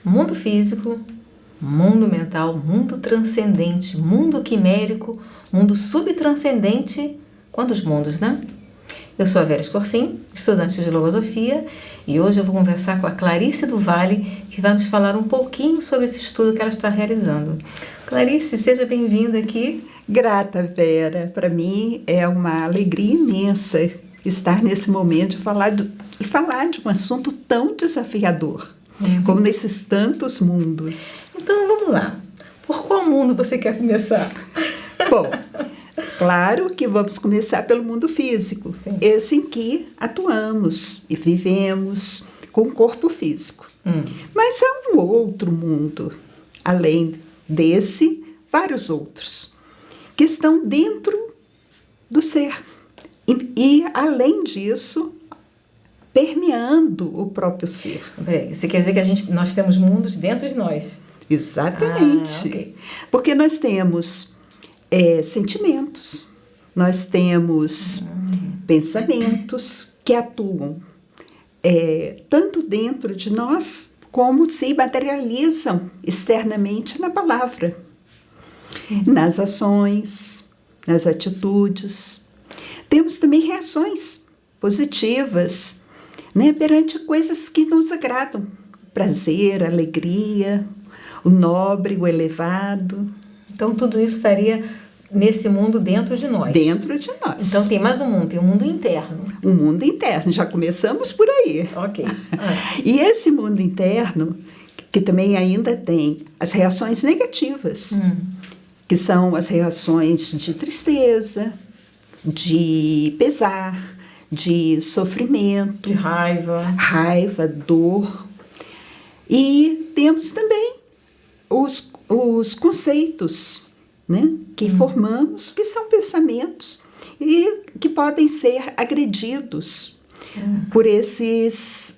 Mundo físico, mundo mental, mundo transcendente, mundo quimérico, mundo subtranscendente. Quantos mundos, né? Eu sou a Vera Escorcim, estudante de Logosofia, e hoje eu vou conversar com a Clarice do Vale, que vai nos falar um pouquinho sobre esse estudo que ela está realizando. Clarice, seja bem-vinda aqui. Grata, Vera. Para mim é uma alegria imensa estar nesse momento e falar de um assunto tão desafiador, como nesses tantos mundos. Então vamos lá. Por qual mundo você quer começar? Bom, claro que vamos começar pelo mundo físico, Sim. Esse em que atuamos e vivemos com o corpo físico. Mas há um outro mundo, além desse, vários outros, que estão dentro do ser. E além disso, permeando o próprio ser. Peraí, você quer dizer que nós temos mundos dentro de nós? Exatamente. Ok. Porque nós temos sentimentos, nós temos pensamentos que atuam tanto dentro de nós como se materializam externamente na palavra, nas ações, nas atitudes. Temos também reações positivas, né, perante coisas que nos agradam. Prazer, alegria, o nobre, o elevado. Então tudo isso estaria nesse mundo dentro de nós. Dentro de nós. Então tem mais um mundo, tem um mundo interno. O mundo interno, já começamos por aí. Ok. E esse mundo interno, que também ainda tem as reações negativas, que são as reações de tristeza, de pesar, de sofrimento, De raiva, dor. E temos também os conceitos, né, que formamos, que são pensamentos e que podem ser agredidos por esses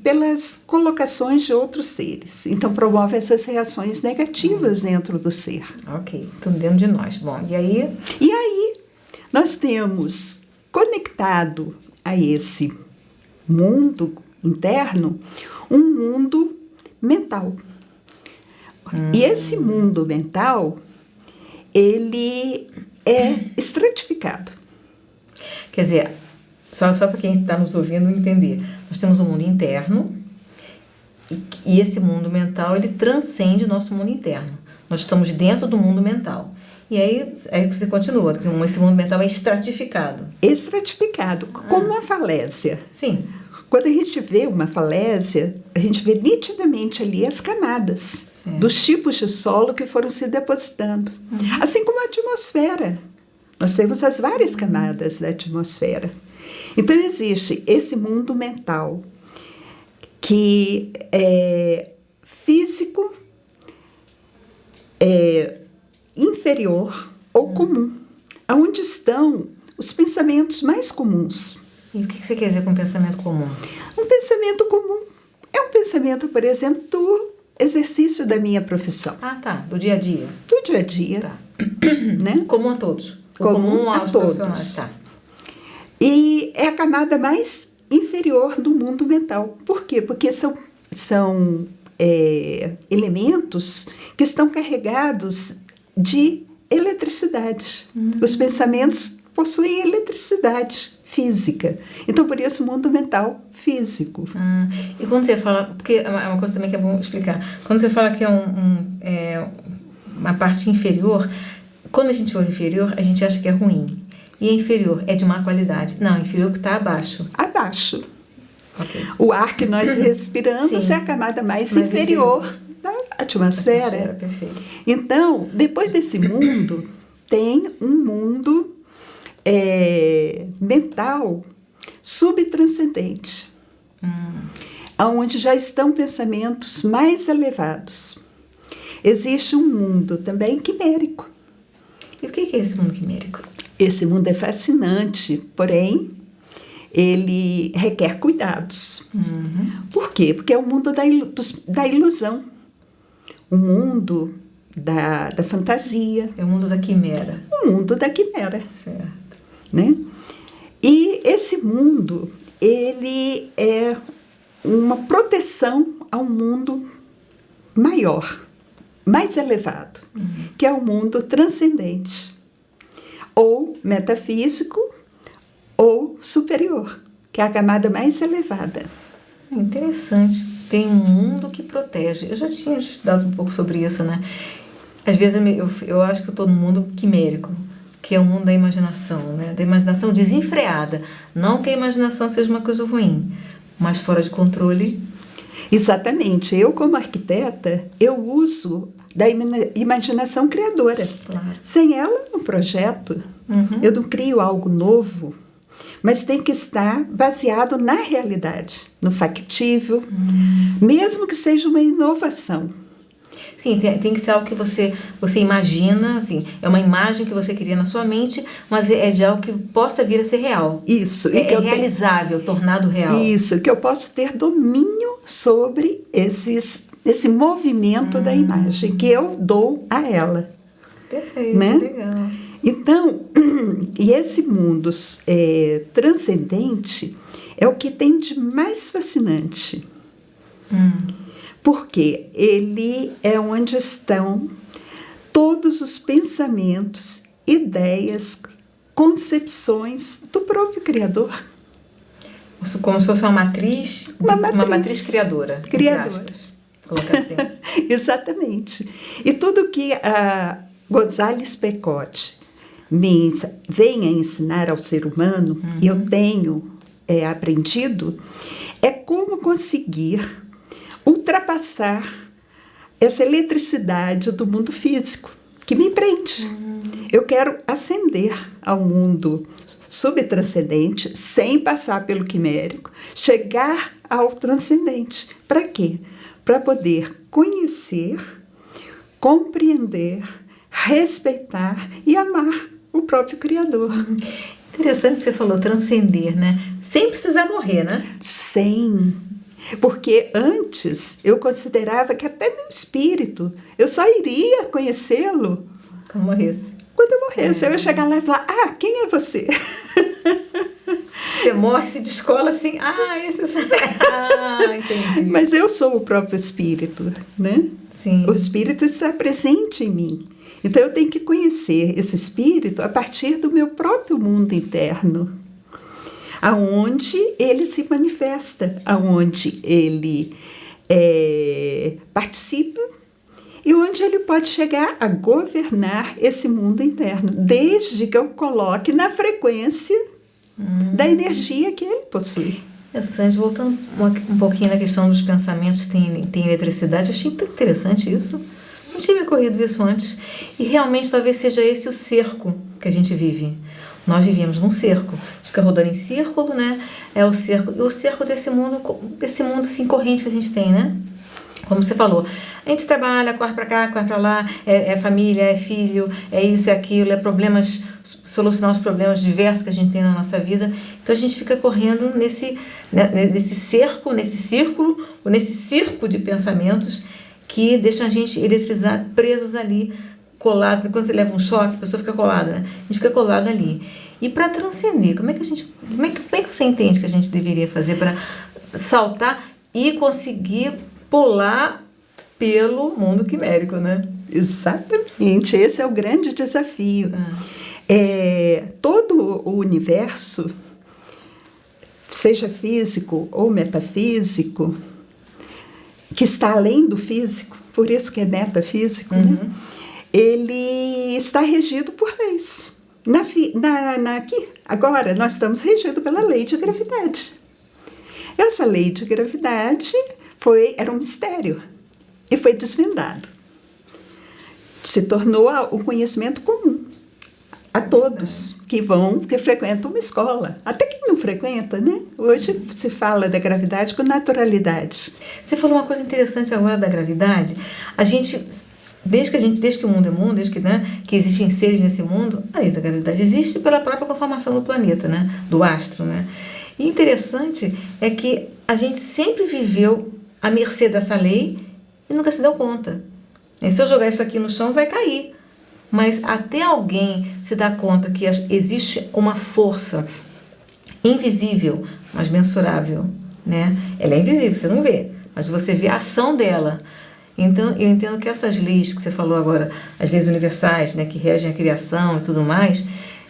pelas colocações de outros seres. Então promove essas reações negativas dentro do ser. Ok, tudo dentro de nós. Bom, e aí? E aí nós temos conectado a esse mundo interno um mundo mental. E esse mundo mental, ele é estratificado. Quer dizer, só para quem está nos ouvindo entender, nós temos um mundo interno e esse mundo mental, ele transcende o nosso mundo interno. Nós estamos dentro do mundo mental. E aí você continua, esse mundo mental é estratificado. Estratificado, como uma falésia. Sim. Quando a gente vê uma falésia, a gente vê nitidamente ali as camadas dos tipos de solo que foram se depositando. Assim como a atmosfera. Nós temos as várias camadas da atmosfera. Então existe esse mundo mental que é físico, inferior ou comum, aonde estão os pensamentos mais comuns. E o que você quer dizer com pensamento comum? Um pensamento comum é um pensamento, por exemplo, do exercício da minha profissão. Ah, tá. Do dia a dia. Do dia a dia. Tá. Né? Comum a todos. Comum aos a todos. profissionais. Tá. E é a camada mais inferior do mundo mental. Por quê? Porque são elementos que estão carregados de eletricidade. Os pensamentos possuem eletricidade física. Então, por isso, o mundo mental físico. E quando você fala, porque é uma coisa também que é bom explicar, quando você fala que é uma parte inferior, quando a gente ouve inferior, a gente acha que é ruim. E inferior é de má qualidade. Não, inferior que está abaixo. Abaixo. Okay. O ar que nós respiramos é a camada mais inferior da atmosfera. Perfeito. Então, depois desse mundo, tem um mundo mental subtranscendente, onde já estão pensamentos mais elevados. Existe um mundo também quimérico. E o que é esse mundo quimérico? Esse mundo é fascinante, porém, ele requer cuidados. Por quê? Porque é o mundo da ilusão, o mundo da fantasia. É o mundo da quimera. O mundo da quimera. Certo. Né? E esse mundo, ele é uma proteção ao mundo maior, mais elevado, que é o mundo transcendente, ou metafísico, ou superior, que é a camada mais elevada. Interessante. Tem um mundo que protege. Eu já tinha estudado um pouco sobre isso, né? Às vezes eu acho que eu estou no mundo quimérico, que é o mundo da imaginação, né? Da imaginação desenfreada. Não que a imaginação seja uma coisa ruim, mas fora de controle. Exatamente. Eu, como arquiteta, eu uso da imaginação criadora. Claro. Sem ela, um projeto, eu não crio algo novo, mas tem que estar baseado na realidade, no factível, mesmo que seja uma inovação. Sim, tem que ser algo que você imagina, assim, é uma imagem que você cria na sua mente, mas é de algo que possa vir a ser real. Isso. É realizável, tornado real. Isso, que eu posso ter domínio sobre esse movimento da imagem, que eu dou a ela. Perfeito, né? Legal. Então, e esse mundo transcendente é o que tem de mais fascinante. Porque ele é onde estão todos os pensamentos, ideias, concepções do próprio Criador. Como se fosse uma matriz, uma matriz criadora. Criadora. Colocar assim. Exatamente. E tudo que a González Pecote vem a ensinar ao ser humano, e eu tenho aprendido, é como conseguir ultrapassar essa eletricidade do mundo físico, que me prende. Eu quero ascender ao mundo subtranscendente, sem passar pelo quimérico, chegar ao transcendente. Para quê? Para poder conhecer, compreender, respeitar e amar o próprio Criador. Interessante que você falou transcender, né? Sem precisar morrer, né? Sem. Porque antes eu considerava que até meu espírito, eu só iria conhecê-lo quando morresse. Quando eu morresse. Eu ia chegar lá e falar, quem é você? Você morre, se descola assim, esse entendi. Mas eu sou o próprio espírito, né? Sim. O espírito está presente em mim. Então eu tenho que conhecer esse espírito a partir do meu próprio mundo interno, aonde ele se manifesta, aonde ele participa e onde ele pode chegar a governar esse mundo interno, desde que eu coloque na frequência da energia que ele possui. Interessante. Voltando um pouquinho na questão dos pensamentos, tem eletricidade, eu achei tão interessante isso. Não tinha me ocorrido isso antes. E realmente talvez seja esse o cerco que a gente vive. Nós vivíamos num cerco. A gente fica rodando em círculo, né? É o cerco desse mundo assim, corrente que a gente tem, né? Como você falou, a gente trabalha, corre para cá, corre para lá, é família, é filho, é isso, é aquilo, é problemas, solucionar os problemas diversos que a gente tem na nossa vida. Então a gente fica correndo nesse cerco, nesse círculo, ou nesse circo de pensamentos que deixam a gente eletrizado, presos ali, colados. Quando você leva um choque, a pessoa fica colada, né? A gente fica colado ali. E para transcender, como é que você entende que a gente deveria fazer para saltar e conseguir pular pelo mundo quimérico, né? Exatamente, esse é o grande desafio. Todo o universo, seja físico ou metafísico, que está além do físico, por isso que é metafísico, né? Ele está regido por leis. Aqui, agora, nós estamos regidos pela lei de gravidade. Essa lei de gravidade era um mistério e foi desvendado. Se tornou o conhecimento comum a todos que frequentam uma escola. Até quem não frequenta, né? Hoje se fala da gravidade com naturalidade. Você falou uma coisa interessante agora da gravidade. A gente, desde que o mundo é mundo, desde que, né, que existem seres nesse mundo, a lei da gravidade existe pela própria conformação do planeta, né? Do astro, né? E interessante é que a gente sempre viveu à mercê dessa lei e nunca se deu conta. E se eu jogar isso aqui no chão, vai cair. Mas até alguém se dar conta que existe uma força invisível, mas mensurável, né? Ela é invisível, você não vê, mas você vê a ação dela. Então, eu entendo que essas leis que você falou agora, as leis universais, né, que regem a criação e tudo mais,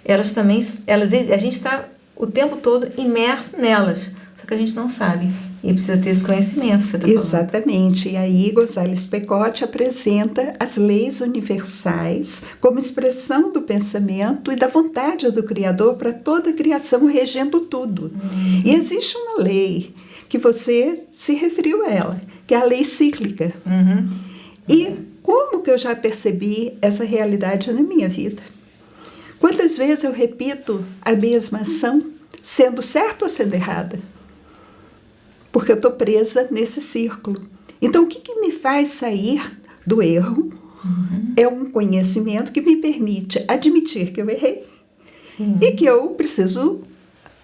elas também, a gente está o tempo todo imerso nelas, só que a gente não sabe. E precisa ter esse conhecimento que você está falando. Exatamente. E aí González Pecote apresenta as leis universais como expressão do pensamento e da vontade do Criador para toda a criação, regendo tudo. E existe uma lei que você se referiu a ela, que é a lei cíclica. E como que eu já percebi essa realidade na minha vida? Quantas vezes eu repito a mesma ação, sendo certa ou sendo errada? Porque eu estou presa nesse círculo. Então, o que me faz sair do erro é um conhecimento que me permite admitir que eu errei. Sim. E que eu preciso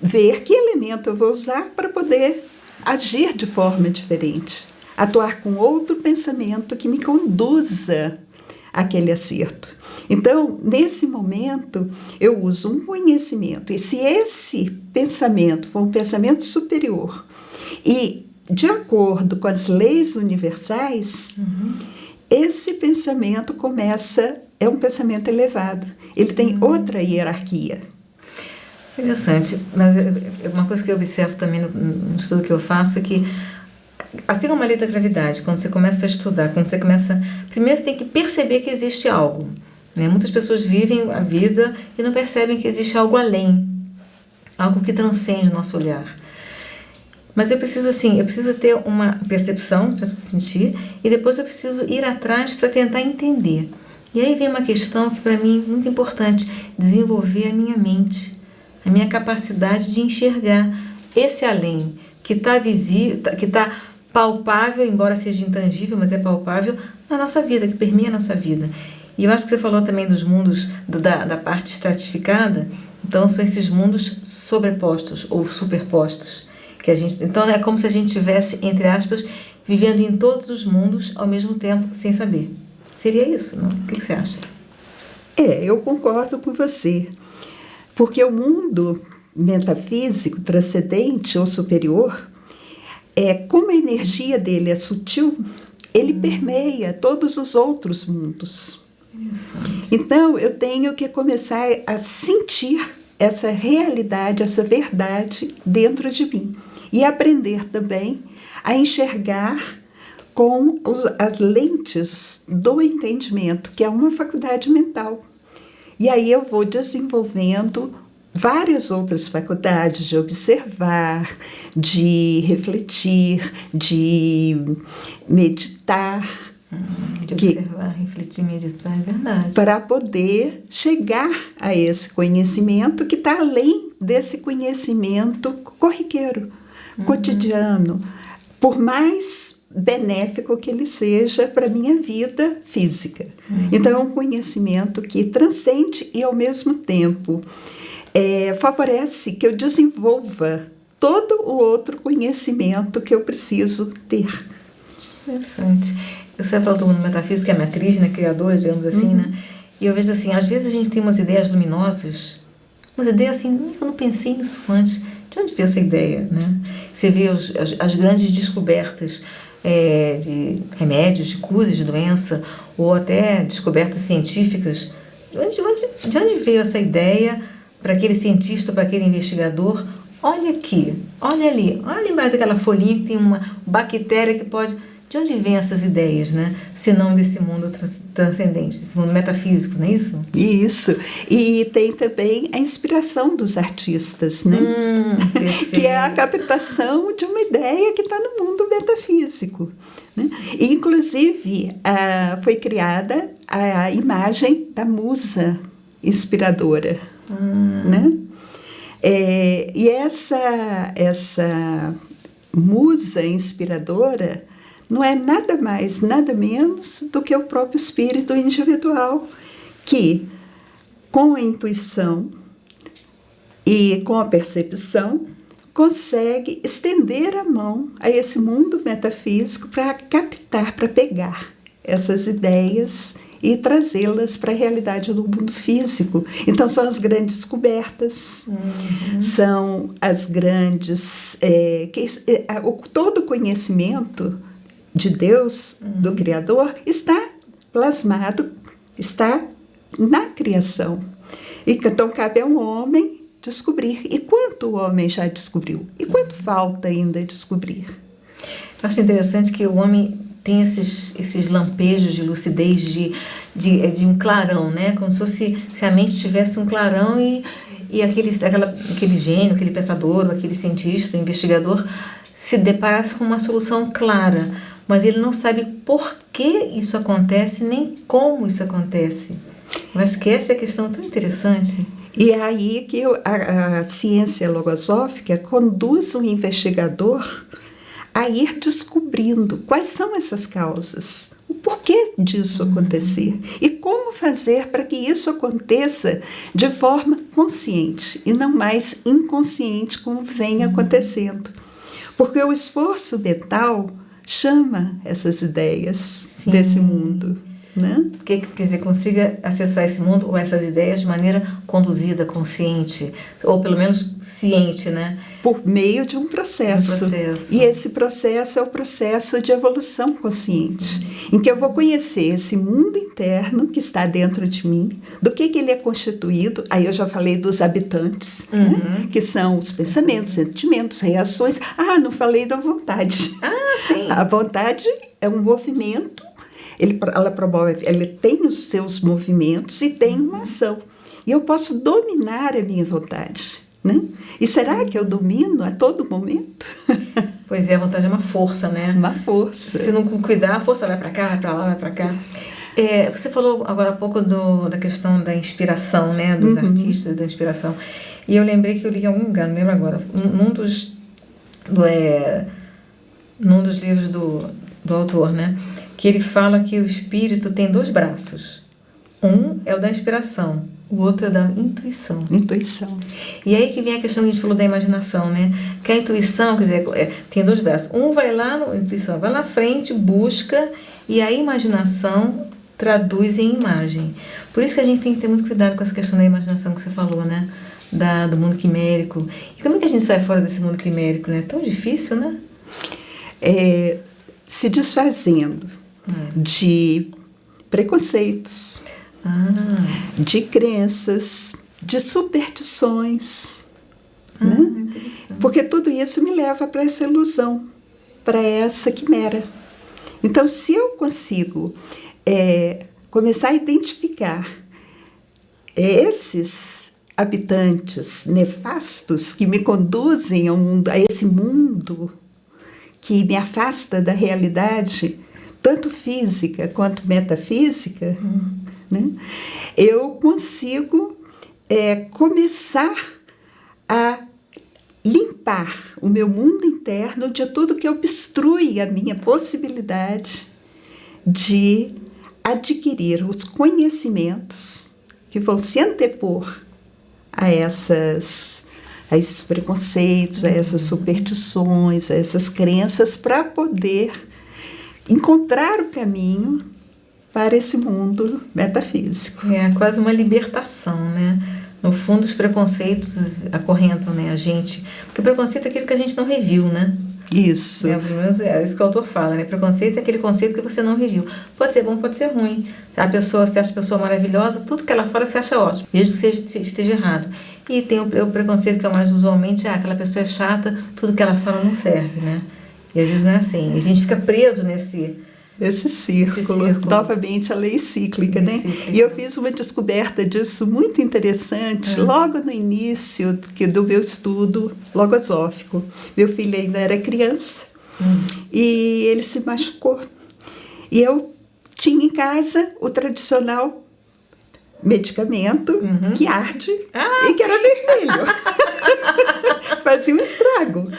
ver que elemento eu vou usar para poder agir de forma diferente, atuar com outro pensamento que me conduza àquele acerto. Então, nesse momento, eu uso um conhecimento. E se esse pensamento for um pensamento superior e de acordo com as leis universais, esse pensamento é um pensamento elevado. Ele tem outra hierarquia. Interessante, mas uma coisa que eu observo também no estudo que eu faço é que, assim como a lei da gravidade, quando você começa a estudar, primeiro você tem que perceber que existe algo, né? Muitas pessoas vivem a vida e não percebem que existe algo além, algo que transcende o nosso olhar. Mas eu preciso ter uma percepção para sentir e depois eu preciso ir atrás para tentar entender. E aí vem uma questão que para mim é muito importante, desenvolver a minha mente, a minha capacidade de enxergar esse além, que está visível, que está palpável, embora seja intangível, mas é palpável na nossa vida, que permeia a nossa vida. E eu acho que você falou também dos mundos da parte estratificada, então são esses mundos sobrepostos ou superpostos. Então é como se a gente estivesse, entre aspas, vivendo em todos os mundos ao mesmo tempo, sem saber. Seria isso, não? O que você acha? Eu concordo com você. Porque o mundo metafísico, transcendente ou superior, como a energia dele é sutil, ele permeia todos os outros mundos. Então, eu tenho que começar a sentir essa realidade, essa verdade dentro de mim. E aprender também a enxergar com as lentes do entendimento, que é uma faculdade mental. E aí eu vou desenvolvendo várias outras faculdades de observar, de refletir, de meditar. Observar, refletir, meditar, é verdade. Para poder chegar a esse conhecimento que está além desse conhecimento corriqueiro, cotidiano, por mais benéfico que ele seja para a minha vida física. Então, é um conhecimento que transcende e, ao mesmo tempo, favorece que eu desenvolva todo o outro conhecimento que eu preciso ter. Interessante. Você falou do mundo metafísico, que é a matriz, né, criador, digamos assim, né? E eu vejo assim, às vezes a gente tem umas ideias luminosas, umas ideias assim, eu não pensei nisso antes. De onde veio essa ideia, né? Você vê as grandes descobertas de remédios, de curas de doença, ou até descobertas científicas. De onde veio essa ideia para aquele cientista, para aquele investigador? Olha aqui, olha ali, olha embaixo daquela folhinha que tem uma bactéria que pode... De onde vêm essas ideias, né? Se não desse mundo transcendente, desse mundo metafísico, não é isso? Isso. E tem também a inspiração dos artistas, né? Que é a captação de uma ideia que está no mundo metafísico, né? E, inclusive, foi criada a imagem da musa inspiradora, né? E essa musa inspiradora não é nada mais, nada menos do que o próprio espírito individual, que, com a intuição e com a percepção, consegue estender a mão a esse mundo metafísico para captar, para pegar essas ideias e trazê-las para a realidade do mundo físico. Então, são as grandes descobertas, são as grandes... todo o conhecimento de Deus, do Criador, está plasmado, está na criação. Então, cabe ao homem descobrir. E quanto o homem já descobriu? E quanto falta ainda descobrir? Eu acho interessante que o homem tem esses lampejos de lucidez, de um clarão, né? Como se fosse, se a mente tivesse um clarão e aquele gênio, aquele pensador, aquele cientista, investigador, se deparasse com uma solução clara. Mas ele não sabe por que isso acontece, nem como isso acontece. Mas que essa é a questão tão interessante. E é aí que a ciência logosófica conduz o investigador a ir descobrindo quais são essas causas, o porquê disso acontecer e como fazer para que isso aconteça de forma consciente e não mais inconsciente como vem acontecendo. Porque o esforço mental chama essas ideias desse mundo. Né? Que, quer dizer, consiga acessar esse mundo ou essas ideias de maneira conduzida, consciente, ou pelo menos ciente, né? Por meio de um processo. E esse processo é o processo de evolução consciente, em que eu vou conhecer esse mundo interno que está dentro de mim, do que ele é constituído. Aí eu já falei dos habitantes, né? Que são os pensamentos, sentimentos, reações. Não falei da vontade. Sim. A vontade é um movimento. Ela tem os seus movimentos e tem uma ação. E eu posso dominar a minha vontade, né? E será que eu domino a todo momento? Pois é, a vontade é uma força, né? Uma força. Se não cuidar, a força vai para cá, vai para lá, vai para cá. Você falou agora há pouco da questão da inspiração, né? Dos artistas, da inspiração. E eu lembrei que eu li em algum lugar, não lembro agora, num dos livros do autor, né? Que ele fala que o espírito tem 2 braços. Um é o da inspiração, o outro é da intuição. Intuição. E aí que vem a questão que a gente falou da imaginação, né? Que a intuição, quer dizer, tem 2 braços. Um vai lá, a intuição vai na frente, busca, e a imaginação traduz em imagem. Por isso que a gente tem que ter muito cuidado com essa questão da imaginação que você falou, né? Do mundo quimérico. E como é que a gente sai fora desse mundo quimérico, né? É tão difícil, né? Se desfazendo de preconceitos, de crenças, de superstições, né? Porque tudo isso me leva para essa ilusão, para essa quimera. Então, se eu consigo começar a identificar esses habitantes nefastos que me conduzem a esse mundo que me afasta da realidade, tanto física quanto metafísica, né? Eu consigo começar a limpar o meu mundo interno de tudo que obstrui a minha possibilidade de adquirir os conhecimentos que vão se antepor a esses preconceitos, a essas superstições, a essas crenças, para poder encontrar o caminho para esse mundo metafísico. É quase uma libertação, né? No fundo, os preconceitos acorrentam, né, a gente. Porque o preconceito é aquilo que a gente não reviu, né? Isso. Pelo menos é isso que o autor fala, né? Preconceito é aquele conceito que você não reviu. Pode ser bom, pode ser ruim. Você acha a pessoa maravilhosa, tudo que ela fala você acha ótimo, mesmo que esteja errado. E tem o preconceito que é mais usualmente, aquela pessoa é chata, tudo que ela fala não serve, né? E às vezes não é assim. A gente fica preso Esse círculo. Novamente a lei cíclica, né? E eu fiz uma descoberta disso muito interessante logo no início do meu estudo logosófico. Meu filho ainda era criança e ele se machucou. E eu tinha em casa o tradicional medicamento que arde e que era vermelho. Fazia um estrago.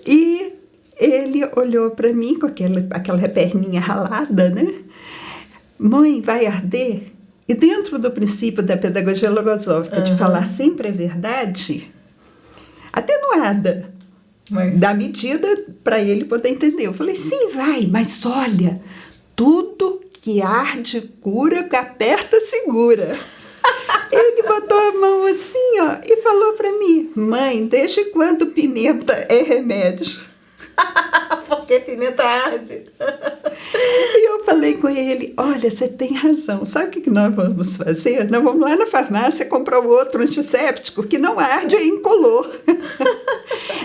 E ele olhou para mim com aquela perninha ralada, né? Mãe, vai arder? E dentro do princípio da pedagogia logosófica de falar sempre a verdade, atenuada, da medida para ele poder entender. Eu falei, sim, vai, mas olha, tudo que arde cura, que aperta segura. Ele botou a mão assim, ó, e falou para mim: mãe, desde quando pimenta é remédio? Porque pimenta arde. E eu falei com ele: olha, você tem razão, sabe o que nós vamos fazer? Nós vamos lá na farmácia comprar outro antisséptico que não arde, é incolor.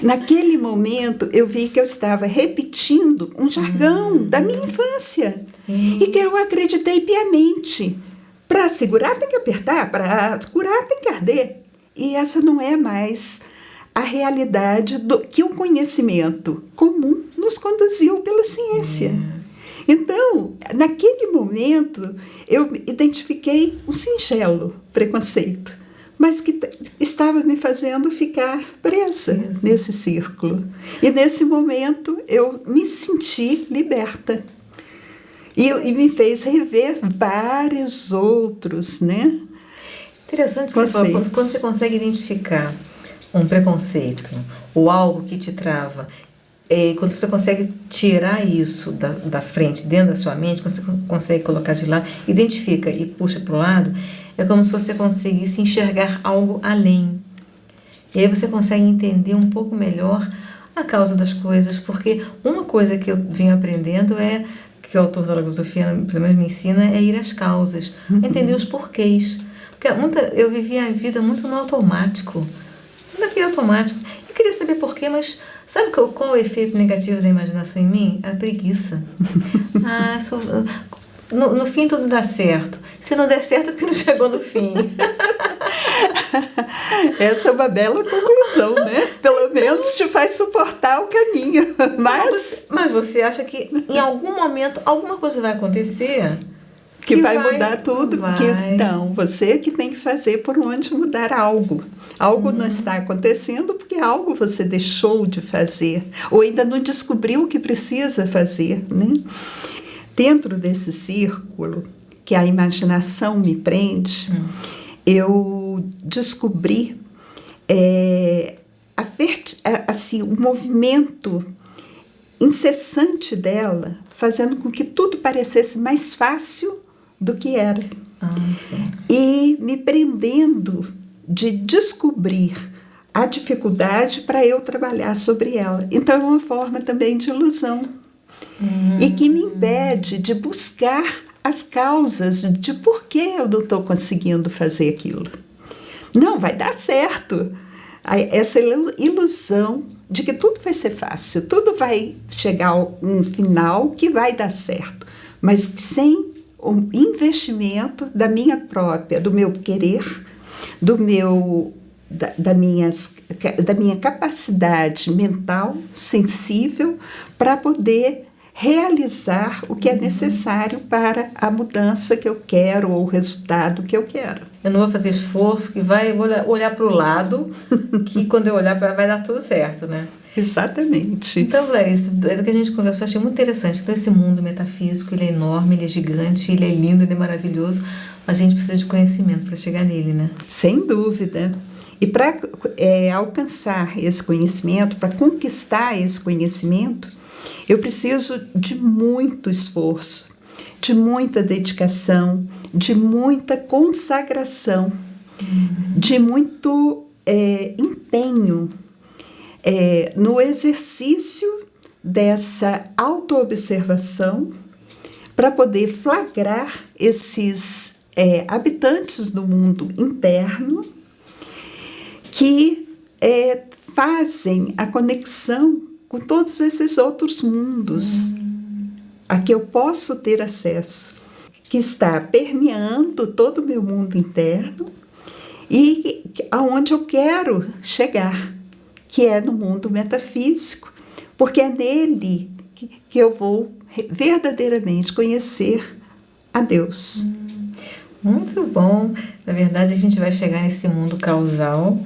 Naquele momento eu vi que eu estava repetindo um jargão da minha infância. Sim. E que eu acreditei piamente. Para segurar tem que apertar, para curar tem que arder. E essa não é mais a realidade que o conhecimento comum nos conduziu pela ciência. Então, naquele momento, eu identifiquei um singelo preconceito, mas que estava me fazendo ficar presa nesse círculo. E nesse momento, eu me senti liberta. E me fez rever vários outros, né? Interessante que você falou, quando você consegue identificar um preconceito ou algo que te trava, quando você consegue tirar isso da frente, dentro da sua mente, quando você consegue colocar de lado, identifica e puxa para o lado, é como se você conseguisse enxergar algo além. E aí você consegue entender um pouco melhor a causa das coisas, porque uma coisa que eu venho aprendendo que o autor da logosofia, pelo menos me ensina, é ir às causas, entender os porquês. Porque eu vivia a vida muito no automático, naquele automático. Eu queria saber porquê, mas sabe qual o efeito negativo da imaginação em mim? A preguiça. No fim tudo dá certo. Se não der certo é porque não chegou no fim. Essa é uma bela conclusão, né? Pelo menos te faz suportar o caminho. Mas você acha que em algum momento alguma coisa vai acontecer que vai mudar tudo? Então, você que tem que fazer por onde mudar algo. Algo não está acontecendo porque algo você deixou de fazer ou ainda não descobriu o que precisa fazer, né? Dentro desse círculo que a imaginação me prende, eu descobri o movimento incessante dela, fazendo com que tudo parecesse mais fácil do que era. Sim. E me prendendo de descobrir a dificuldade para eu trabalhar sobre ela. Então, é uma forma também de ilusão. E que me impede de buscar as causas de por que eu não estou conseguindo fazer aquilo. Não, vai dar certo. Essa ilusão de que tudo vai ser fácil, tudo vai chegar a um final que vai dar certo, mas sem o investimento da minha própria, do meu querer, da minha capacidade mental, sensível, para poder realizar o que é necessário para a mudança que eu quero ou o resultado que eu quero. Eu não vou fazer esforço, vou olhar para o lado, que quando eu olhar vai dar tudo certo, né? Exatamente. Então, Clarice, do que a gente conversou, eu achei muito interessante. Então, esse mundo metafísico, ele é enorme, ele é gigante, ele é lindo, ele é maravilhoso. A gente precisa de conhecimento para chegar nele, né? Sem dúvida. E para alcançar esse conhecimento, para conquistar esse conhecimento, eu preciso de muito esforço, de muita dedicação, de muita consagração, de muito empenho no exercício dessa autoobservação para poder flagrar esses habitantes do mundo interno que fazem a conexão com todos esses outros mundos a que eu posso ter acesso, que está permeando todo o meu mundo interno e aonde eu quero chegar, que é no mundo metafísico, porque é nele que eu vou verdadeiramente conhecer a Deus. Muito bom. Na verdade, a gente vai chegar nesse mundo causal.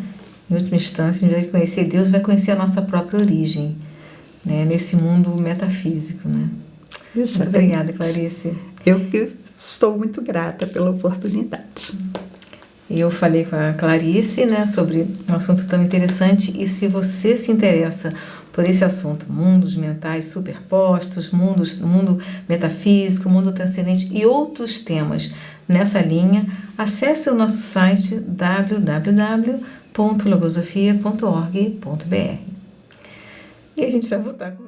Em última instância, a gente vai conhecer Deus, vai conhecer a nossa própria origem, né? Nesse mundo metafísico, né? Exatamente. Muito obrigada, Clarice. Eu que estou muito grata pela oportunidade. Eu falei com a Clarice, né, sobre um assunto tão interessante, e se você se interessa por esse assunto, mundos mentais superpostos, mundo metafísico, mundo transcendente e outros temas nessa linha, acesse o nosso site www.logosofia.org.br. E a gente vai voltar com